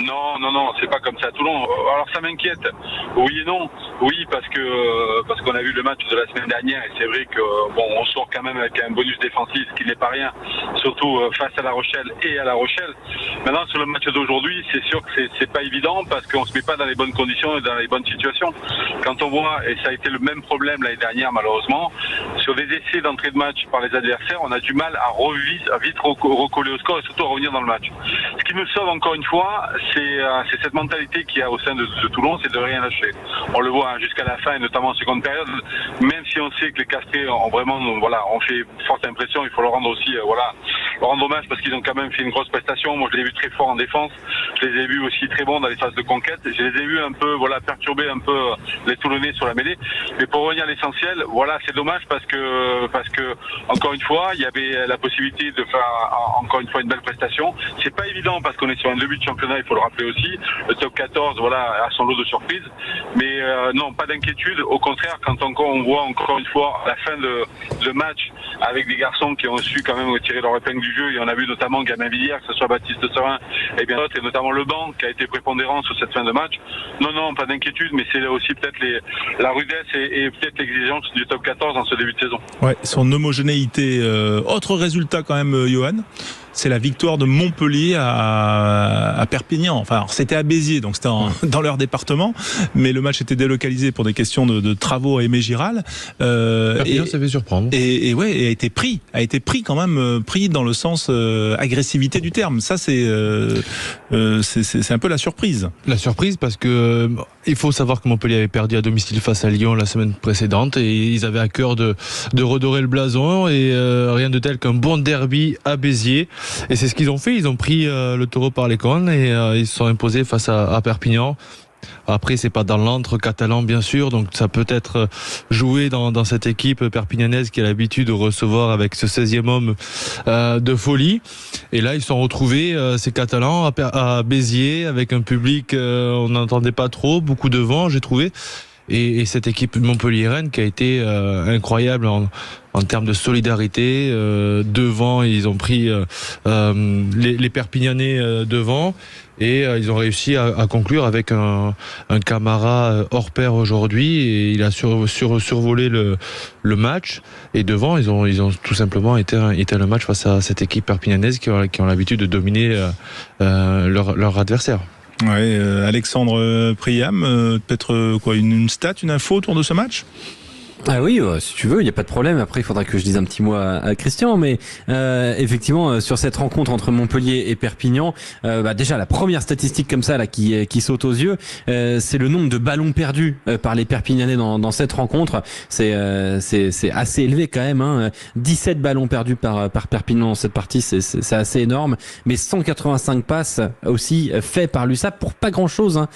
Non, c'est pas comme ça à Toulon. Alors ça m'inquiète. Oui et non. Oui, parce qu'on a vu le match de la semaine dernière et c'est vrai que on sort quand même avec un bonus défensif, ce qui n'est pas rien, surtout face à La Rochelle et à La Rochelle. Maintenant sur le match d'aujourd'hui, c'est sûr que c'est pas évident parce qu'on se met pas dans les bonnes conditions et dans les bonnes situations. Quand on voit, et ça a été le même problème l'année dernière malheureusement, sur des essais d'entrée de match par les adversaires, on a du mal à vite recoller au score et surtout à revenir dans le match. Ce qui me sauve encore une fois, c'est cette mentalité qu'il y a au sein de Toulon, c'est de rien lâcher. On le voit jusqu'à la fin et notamment en seconde période, même si on sait que les Castrés ont vraiment ont fait forte impression, il faut leur rendre aussi leur rendre hommage parce qu'ils ont quand même fait une grosse prestation. Moi je les ai vus très forts en défense, je les ai vus aussi très bons dans les phases de conquête, je les ai vus un peu perturber un peu les Toulonnais sur la mêlée. Mais pour revenir à l'essentiel, c'est dommage parce que encore une fois il y avait la possibilité de faire encore une fois une belle prestation. C'est pas évident parce qu'on est sur un début de championnat, il faut le rappeler aussi. Le top 14 a son lot de surprises, mais non, pas d'inquiétude. Au contraire, quand on voit encore une fois la fin de match avec des garçons qui ont su quand même tirer leur épingle du jeu, et on a vu notamment Gamin Villière, que ce soit Baptiste Serin et bien d'autres, et notamment le banc qui a été prépondérant sur cette fin de match. Non, pas d'inquiétude, mais c'est aussi peut-être la rudesse et peut-être l'exigence du top 14 dans ce début de saison. Ouais, son homogénéité. Autre résultat quand même, Yoann. c'est la victoire de Montpellier à Perpignan. Enfin, alors, c'était à Béziers, donc c'était dans leur département, mais le match était délocalisé pour des questions de travaux à Aimé-Giral. Perpignan, ça fait surprendre. Et a été pris quand même, pris dans le sens agressivité du terme. Ça, c'est un peu la surprise. La surprise, parce que il faut savoir que Montpellier avait perdu à domicile face à Lyon la semaine précédente, et ils avaient à cœur de redorer le blason, et rien de tel qu'un bon derby à Béziers. Et c'est ce qu'ils ont fait. Ils ont pris le taureau par les cornes, et ils se sont imposés face à Perpignan. Après, c'est pas dans l'antre catalan, bien sûr, donc ça peut être joué dans cette équipe perpignanaise qui a l'habitude de recevoir avec ce 16e homme de folie. Et là, ils se sont retrouvés, ces Catalans, à Béziers, avec un public, on n'entendait pas trop, beaucoup de vent, j'ai trouvé. Et cette équipe montpelliéraine qui a été incroyable en termes de solidarité. Devant, ils ont pris les Perpignanais devant, et ils ont réussi à conclure avec un Camara hors pair aujourd'hui, et il a survolé le match. Et devant, ils ont tout simplement été le match face à cette équipe perpignanaise qui ont l'habitude de dominer leur adversaire. Ouais, Alexandre Priam, peut-être une stat, une info autour de ce match ? Ah oui, si tu veux, il n'y a pas de problème. Après, il faudra que je dise un petit mot à Christian, mais effectivement, sur cette rencontre entre Montpellier et Perpignan, déjà la première statistique comme ça là qui saute aux yeux, c'est le nombre de ballons perdus par les Perpignanais dans cette rencontre. C'est assez élevé quand même, hein. 17 ballons perdus par Perpignan dans cette partie, c'est assez énorme. Mais 185 passes aussi faites par l'USAP pour pas grand-chose, hein,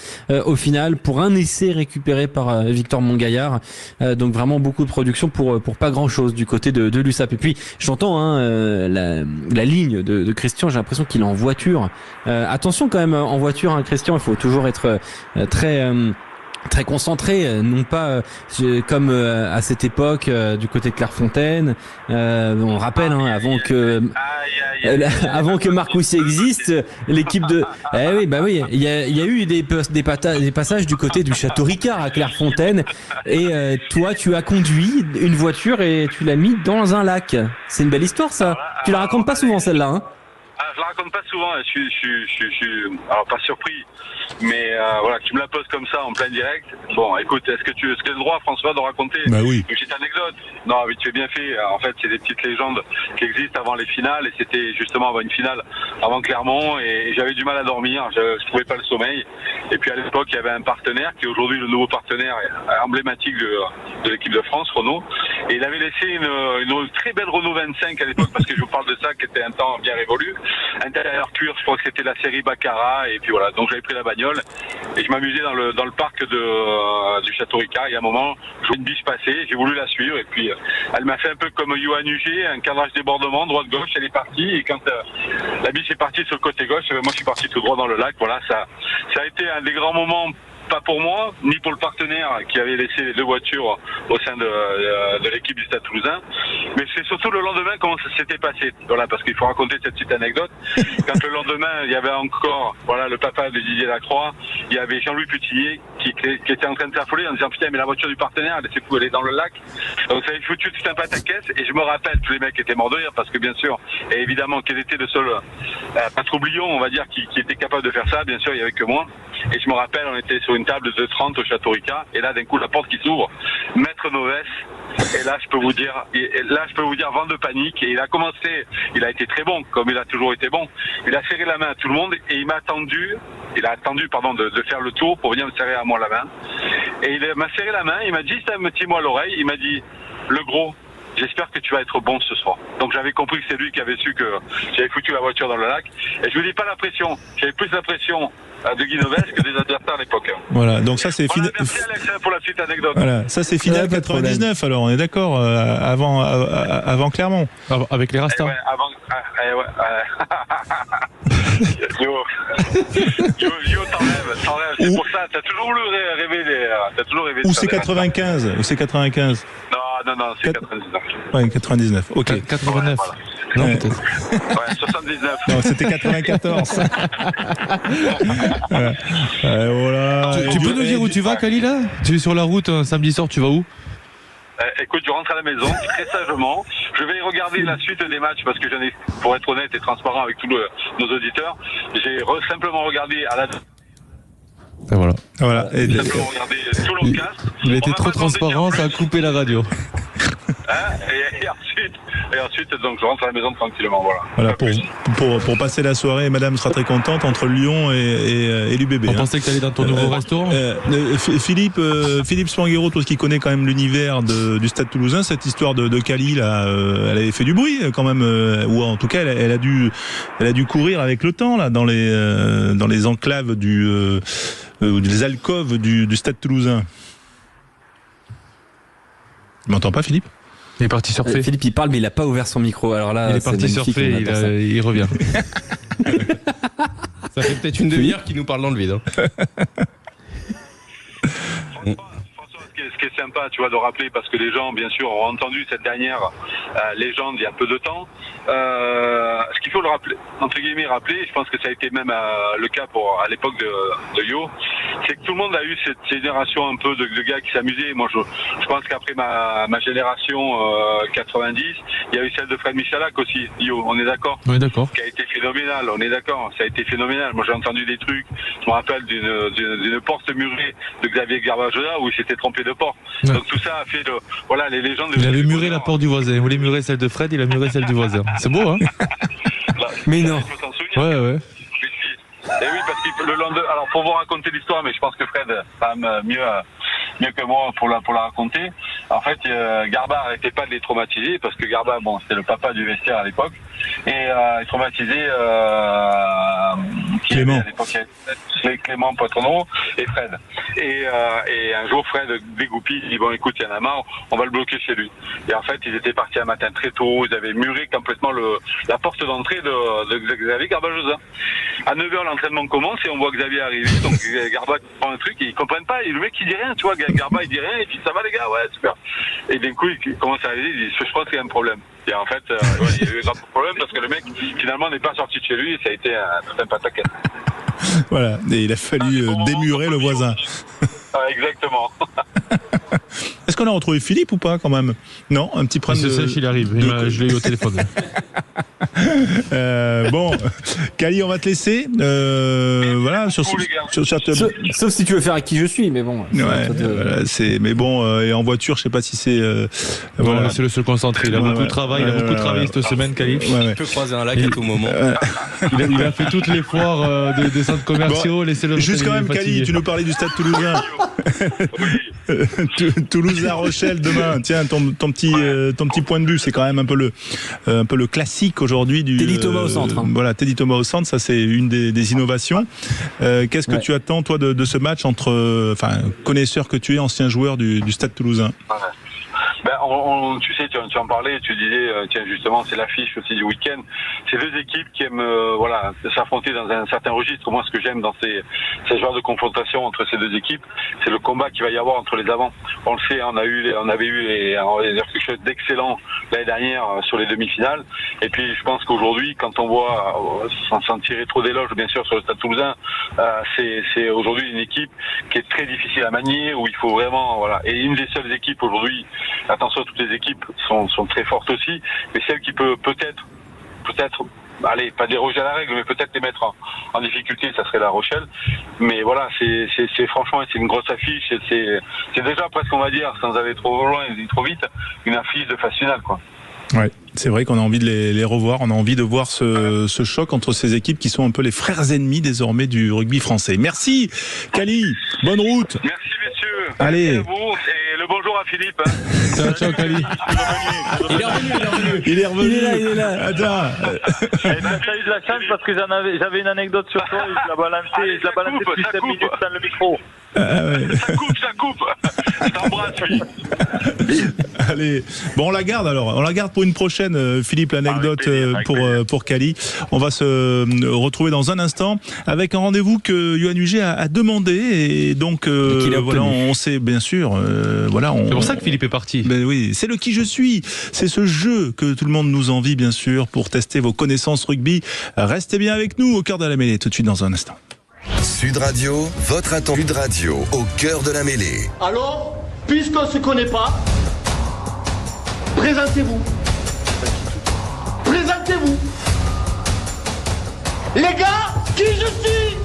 au final, pour un essai récupéré par Victor Mongaillard. Donc vraiment beaucoup de production pour pas grand chose du côté de l'USAP. Et puis j'entends la ligne de Christian, j'ai l'impression qu'il est en voiture. Attention quand même en voiture, hein, Christian, il faut toujours être très concentré, non pas comme à cette époque du côté de Clairefontaine. On rappelle, hein, avant que Marcoussis existe, l'équipe de il y a eu des passages du côté du Château Ricard à Clairefontaine, et toi tu as conduit une voiture et tu l'as mis dans un lac. C'est une belle histoire, ça. Tu la racontes pas souvent, celle-là, hein. Je la raconte pas souvent, je suis alors pas surpris, mais voilà, tu me la poses comme ça en plein direct. Bon, écoute, est-ce que tu as le droit, François, de raconter une petite anecdote? Non, mais tu es bien fait. En fait, c'est des petites légendes qui existent avant les finales, et c'était justement avant une finale, avant Clermont, et j'avais du mal à dormir, je trouvais pas le sommeil. Et puis à l'époque, il y avait un partenaire qui est aujourd'hui le nouveau partenaire emblématique de l'équipe de France, Renault, et il avait laissé une très belle Renault 25 à l'époque, parce que je vous parle de ça, qui était un temps bien révolu. Intérieur cuir, je crois que c'était la série Baccarat, et puis voilà, donc j'avais pris la bagnole et je m'amusais dans le parc du Château Ricard, et à un moment je vois une biche passer, j'ai voulu la suivre, et puis elle m'a fait un peu comme Johan Huget, un cadrage débordement droite-gauche, elle est partie, et quand la biche est partie sur le côté gauche, moi je suis parti tout droit dans le lac. Voilà, ça a été un des grands moments, pas pour moi, ni pour le partenaire qui avait laissé les deux voitures au sein de l'équipe du Stade Toulousain, mais c'est surtout le lendemain comment ça s'était passé. Voilà, parce qu'il faut raconter cette petite anecdote. Quand le lendemain, il y avait encore, le papa de Didier Lacroix, il y avait Jean-Louis Putillier qui était en train de s'affoler en disant putain, mais la voiture du partenaire, elle s'est foutue, elle est dans le lac. Donc ça avait foutu tout un pataquès, et je me rappelle, tous les mecs étaient morts de rire, parce que bien sûr, et évidemment, quel était le seul patrouillon, on va dire, qui était capable de faire ça, bien sûr, il n'y avait que moi. Et je me rappelle, on était sur une table de 30 au Château Ricard, et là d'un coup la porte qui s'ouvre, Maître Novès, et là je peux vous dire vent de panique, et il a été très bon, comme il a toujours été bon. Il a serré la main à tout le monde, et il a attendu de faire le tour pour venir me serrer à moi la main. Et il m'a serré la main, il m'a dit juste un petit mot à l'oreille, il m'a dit le gros, j'espère que tu vas être bon ce soir. Donc j'avais compris que c'est lui qui avait su que j'avais foutu la voiture dans le lac. Et je vous dis pas la pression, j'avais plus la pression de Guy Novès que des adversaires à l'époque. Voilà, donc ça c'est final. Merci Alex pour la petite anecdote. Voilà, ça c'est finale 99, alors on est d'accord, avant Clermont. Avec les Rastas. Yo, t'enlèves. C'est pour ça, t'as toujours voulu rêver. Ou c'est 95. Non, c'est 99. Ouais, 99, ok. 89. Voilà. Non, peut-être. Ouais, 79. Non, c'était 94. Voilà. Tu peux nous dire où tu vas, Kali, là? Tu es sur la route un samedi soir, tu vas où? Écoute, je rentre à la maison très sagement. Je vais regarder la suite des matchs parce que j'en ai, pour être honnête et transparent avec tous nos auditeurs, j'ai simplement regardé à la. Et voilà. Et simplement regardé tout le cast. Il a été trop transparent, ça a coupé la radio. Et ensuite, donc je rentre à la maison tranquillement. Voilà, pour passer la soirée, madame sera très contente entre Lyon et l'UBB. On pensait que tu allais dans ton nouveau restaurant. Philippe Spanghero, toi qui connais quand même l'univers du Stade Toulousain, cette histoire de Cali, là, elle avait fait du bruit quand même, ou en tout cas, elle a dû courir avec le temps là dans les enclaves des alcôves du Stade Toulousain. Tu m'entends pas, Philippe ? Il est parti surfer. Philippe, il parle, mais il n'a pas ouvert son micro. Alors là, il est parti surfer, il revient. Ça fait peut-être une demi-heure qu'il nous parle dans le vide. Ce qui est sympa, tu vois, de rappeler, parce que les gens, bien sûr, ont entendu cette dernière légende il y a peu de temps. Ce qu'il faut le rappeler, entre guillemets, rappeler, je pense que ça a été même le cas à l'époque de Yo, c'est que tout le monde a eu cette génération un peu de gars qui s'amusaient. Moi, je pense qu'après ma génération 90, il y a eu celle de Fred Michalak aussi. Yo, on est d'accord ? On est d'accord. Qui a été phénoménal, on est d'accord. Ça a été phénoménal. Moi, j'ai entendu des trucs. Je me rappelle d'une porte murée de Xavier Garbajosa où il s'était trompé de porte. Ouais. Donc tout ça a fait les légendes. Il avait muré la porte du voisin. Il voulait murer celle de Fred, il a muré celle du voisin. C'est beau, hein ? Mais non. Ouais. Et oui, parce que le lendemain, alors pour vous raconter l'histoire, mais je pense que Fred va mieux que moi pour la raconter. En fait, Garba n'arrêtait pas de les traumatiser parce que Garba, c'était le papa du vestiaire à l'époque, et il traumatisait Clément. À l'époque, Clément Poitrenaud et Fred. Et un jour, Fred dégoupille, il dit bon, écoute, il y en a marre, on va le bloquer chez lui. Et en fait, ils étaient partis un matin très tôt, ils avaient muré complètement la porte d'entrée de Xavier Garbajosa. À 9h, l'entraînement commence et on voit Xavier arriver, donc Garba prend un truc et ils comprennent pas, et le mec il dit rien, tu vois, Garba il dit rien, et puis ça va les gars, ouais, super. Et d'un coup, il commence à arriver, il dit je pense qu'il y a un problème. Et en fait, il y a eu un grand problème parce que le mec finalement n'est pas sorti de chez lui et ça a été un pataquès. Voilà, et il a fallu démurer le voisin. Exactement. Est-ce qu'on a retrouvé Philippe ou pas quand même ? Non, un petit problème. Il arrive, je l'ai eu au téléphone. Bon, Kali, on va te laisser. Voilà, sur sauf si tu veux faire à qui je suis, mais bon. Mais bon, et en voiture, je sais pas si c'est. Voilà, c'est le seul concentré. Il a beaucoup de travail. Il a beaucoup travaillé cette semaine, Kali. Il peut croiser un lac à tout moment. Il a fait toutes les foires des centres commerciaux. Juste quand même, Kali, tu nous parlais du Stade Toulousain. Toulouse-La Rochelle demain. Tiens, ton petit point de vue, c'est quand même un peu le classique aujourd'hui du. Teddy Thomas au centre. Voilà, Teddy Thomas au centre, ça c'est une des innovations. Qu'est-ce que tu attends toi de ce match entre, connaisseur que tu es, ancien joueur du Stade Toulousain? Tu sais, tu en parlais, tu disais, tiens, justement, c'est l'affiche aussi du week-end. C'est deux équipes qui aiment, s'affronter dans un certain registre. Moi, ce que j'aime dans ces genres de confrontation entre ces deux équipes, c'est le combat qu'il va y avoir entre les avants. On le sait, on avait eu quelque chose d'excellent l'année dernière sur les demi-finales. Et puis, je pense qu'aujourd'hui, quand on voit, sans tirer trop d'éloges, bien sûr, sur le Stade Toulousain, c'est aujourd'hui une équipe qui est très difficile à manier, où il faut vraiment, et une des seules équipes aujourd'hui. Attention, toutes les équipes sont très fortes aussi, mais celle qui peut peut-être, allez, pas déroger à la règle, mais peut-être les mettre en difficulté, ça serait La Rochelle. Mais voilà, c'est franchement, c'est une grosse affiche, c'est déjà presque, on va dire, sans aller trop loin et trop vite, une affiche de phase finale, quoi. Ouais, c'est vrai qu'on a envie de les revoir, on a envie de voir ce choc entre ces équipes qui sont un peu les frères ennemis désormais du rugby français. Merci Kali, bonne route. Merci messieurs. Allez. Merci à vous et le bonjour à Philippe. Ciao Kali. Il est là. Attends. T'as eu de la chance parce que j'avais une anecdote sur toi et je la balancé depuis 7 minutes sans le micro. Ça coupe. Je t'embrasse, oui. Allez, bon, on la garde pour une prochaine, Philippe, l'anecdote pour Kali. On va se retrouver dans un instant avec un rendez-vous que Yoann Huget a demandé et donc on sait bien sûr c'est pour ça que Philippe est parti. Ben oui, c'est le qui je suis, c'est ce jeu que tout le monde nous envie bien sûr pour tester vos connaissances rugby. Restez bien avec nous au cœur de la mêlée tout de suite dans un instant. Sud Radio, votre attendu de radio au cœur de la mêlée. Alors, puisqu'on se connaît pas, Présentez-vous. Présentez-vous. Les gars, qui je suis?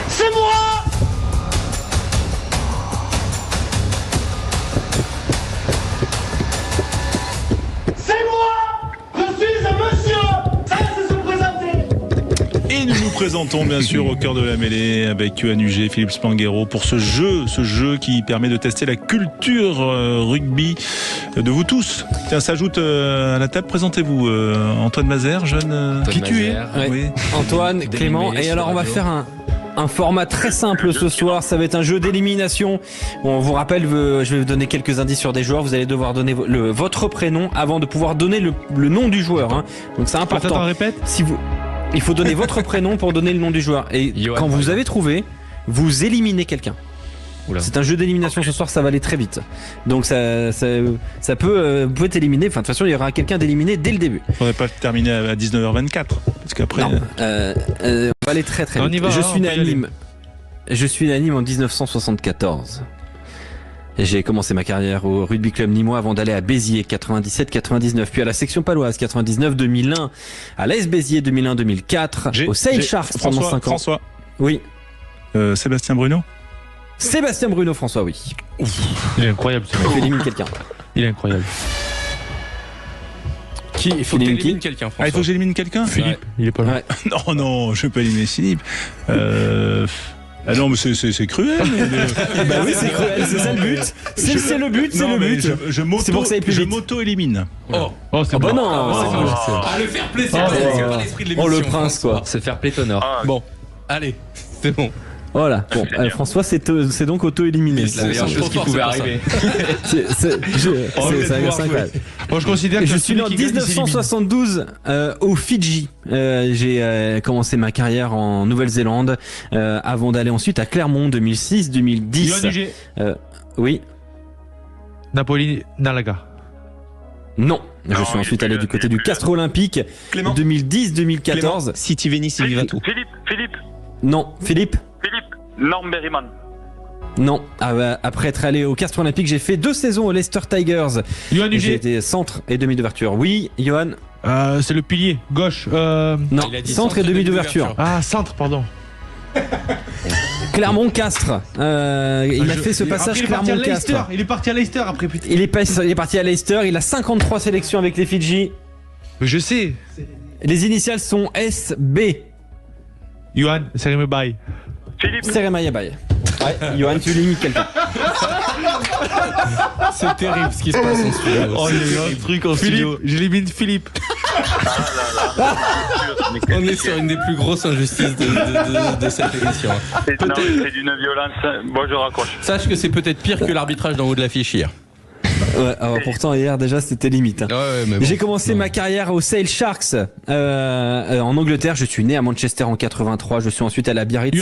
C'est moi. C'est moi. Je suis un monsieur. Ça, c'est se présenter. Et nous nous présentons bien sûr au cœur de la mêlée avec Yoann Huget, Philippe Spanghero pour ce jeu qui permet de tester la culture rugby de vous tous. Tiens, s'ajoute à la table, présentez-vous Antoine Mazère, jeune qui tu es oui. Antoine, Clément, et alors on va faire un format très simple ce soir, ça va être un jeu d'élimination. On vous rappelle, je vais vous donner quelques indices sur des joueurs, vous allez devoir donner votre prénom avant de pouvoir donner le nom du joueur. Hein. Donc c'est important. Attends, répète. Il faut donner votre prénom pour donner le nom du joueur. Et quand vous avez trouvé, vous éliminez quelqu'un. C'est un jeu d'élimination ce soir, ça va aller très vite. Donc ça peut, vous pouvez t'éliminer. Enfin, de toute façon, il y aura quelqu'un d'éliminé dès le début. On va pas terminer à 19h24 parce qu'après. On va aller très très vite. Je suis né à Nîmes en 1974. J'ai commencé ma carrière au rugby club nîmois avant d'aller à Béziers 97-99, puis à la section paloise 99-2001, à l'AS Béziers 2001-2004, au Sale Sharks pendant 5 ans. François. Oui. Sébastien Bruno. Sébastien Bruno, François, oui. Ouf. Il est incroyable. Il faut éliminer quelqu'un. Il est incroyable. Il faut que tu élimines quelqu'un, François. Ah, il faut que j'élimine quelqu'un. Philippe, il est pas là. Ouais. Non, je vais pas éliminer Philippe. Ah non, mais c'est cruel. Bah oui, c'est cruel, c'est ça le but. C'est le but, c'est le but. C'est pour que ça aille plus vite. Je m'auto-élimine. Oh, c'est bon. Non, le fair play, c'est pas l'esprit de l'émission. Oh, le prince, quoi. C'est fair play t'honneur. Bon, allez, c'est bon. Voilà. Bon, François, c'est donc auto-éliminé. C'est la meilleure chose qui pouvait arriver. C'est incroyable. Bon, je considère que je suis né en 1972 au Fidji. J'ai commencé ma carrière en Nouvelle-Zélande avant d'aller ensuite à Clermont 2006-2010. Oui. Napoli Nalaga. Non. Je suis ensuite allé du côté du Castres Olympique 2010-2014. City Venice Vivato. Philippe. Non. Philippe. Norm Berryman. Non. Après être allé au Castres Olympique, j'ai fait 2 saisons au Leicester Tigers. Yoann Huget. J'ai été centre et demi d'ouverture. Oui, Yoann. C'est le pilier gauche. Non, centre et demi d'ouverture. Ah, centre, pardon. Clermont-Castres. Il a fait ce passage Clermont-Castres. Il est parti à Leicester après, putain. Il est parti à Leicester. Il a 53 sélections avec les Fidji. Je sais. Les initiales sont SB. Yoann, Sereme Bay. Philippe. Serema Bay. Ouais, Yoann, tu limites quelqu'un. C'est terrible ce qui se passe en studio. Oh, il y a un truc en studio. J'élimine Philippe. On est sur une des plus grosses injustices de cette émission. C'est d'une violence. Bon, je raccroche. Sache que c'est peut-être pire que l'arbitrage d'en haut de l'affiche hier. Ouais, alors pourtant hier déjà c'était limite. J'ai commencé ma carrière au Sale Sharks en Angleterre. Je suis né à Manchester en 83. Je suis ensuite allé à Biarritz.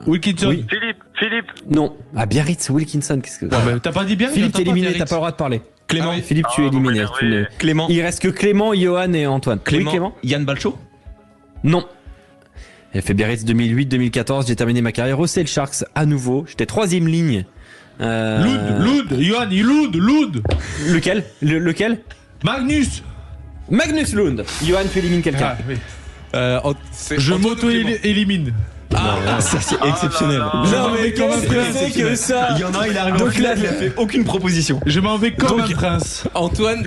Wilkinson. Oui. Philippe. Non, à Biarritz, Wilkinson. Qu'est-ce que t'as pas dit Biarritz? Philippe, t'es éliminé. T'as pas le droit de parler. Clément. Philippe, tu es éliminé. Clément. Il reste que Clément, Johan et Antoine. Clément. Yann Balcho. Non. J'ai fait Biarritz 2008-2014. J'ai terminé ma carrière au Sale Sharks à nouveau. J'étais 3e ligne. Loud, Johan, Loud. Lequel? Magnus Lund. Johan, tu élimines quelqu'un. Je m'auto-élimine. Ça c'est exceptionnel. Non mais qu'est-ce que c'est que ça? Il y en a, il arrive en finale, il a fait aucune proposition. Je m'en vais comme un prince. Antoine.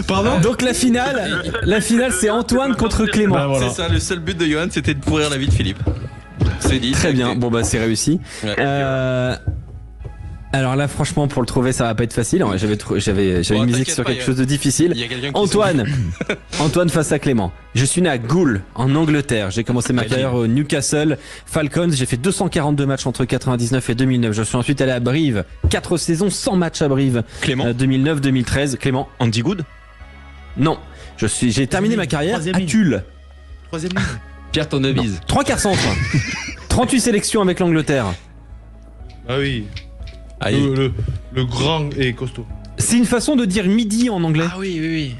Pardon? Donc la finale c'est Antoine contre Clément. Ben voilà. C'est ça, le seul but de Johan c'était de pourrir la vie de Philippe. C'est dit. Très bien, bon bah c'est réussi. Alors là franchement pour le trouver ça va pas être facile. J'avais misé sur quelque chose de difficile. Antoine face à Clément. Je suis né à Goole en Angleterre. J'ai commencé ma carrière au Newcastle Falcons. J'ai fait 242 matchs entre 99 et 2009. Je suis ensuite allé à Brive. 4 saisons, 100 matchs à Brive. Clément. 2009-2013. Clément. Andy Good. Non. J'ai terminé ma carrière à Tulle. 3e ligne. Pierre Tonavise. 3 quarts centre. 38 sélections avec l'Angleterre. Ah oui. Le grand et costaud. C'est une façon de dire midi en anglais. Ah oui.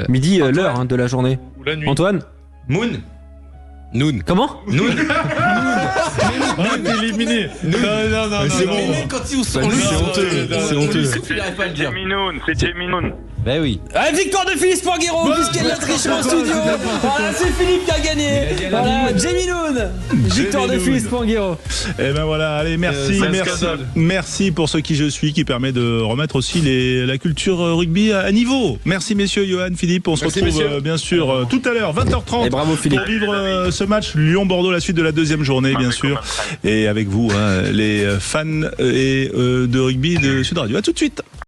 Midi, l'heure de la journée. Ou la nuit. Antoine. Noon. Comment? Noon. On est éliminé. Non. C'est bon. Quand ils sont C'est honteux. Il n'arrive pas à le dire. C'est Jeminoun. Ben oui. Victoire de Philippe Spanghero, puisqu'il y a de la triche en studio. Voilà, c'est Philippe qui a gagné. Voilà, Jamie Noon. Victoire de Philippe Spanghero. Et ben voilà, allez, merci pour ce qui je suis, qui permet de remettre aussi la culture rugby à niveau. Merci messieurs, Johan, Philippe. On se retrouve bien sûr tout à l'heure, 20h30. Et bravo Philippe. Pour vivre ce match Lyon-Bordeaux, la suite de la deuxième journée, bien sûr. Et avec vous, les fans de rugby de Sud Radio. À tout de suite.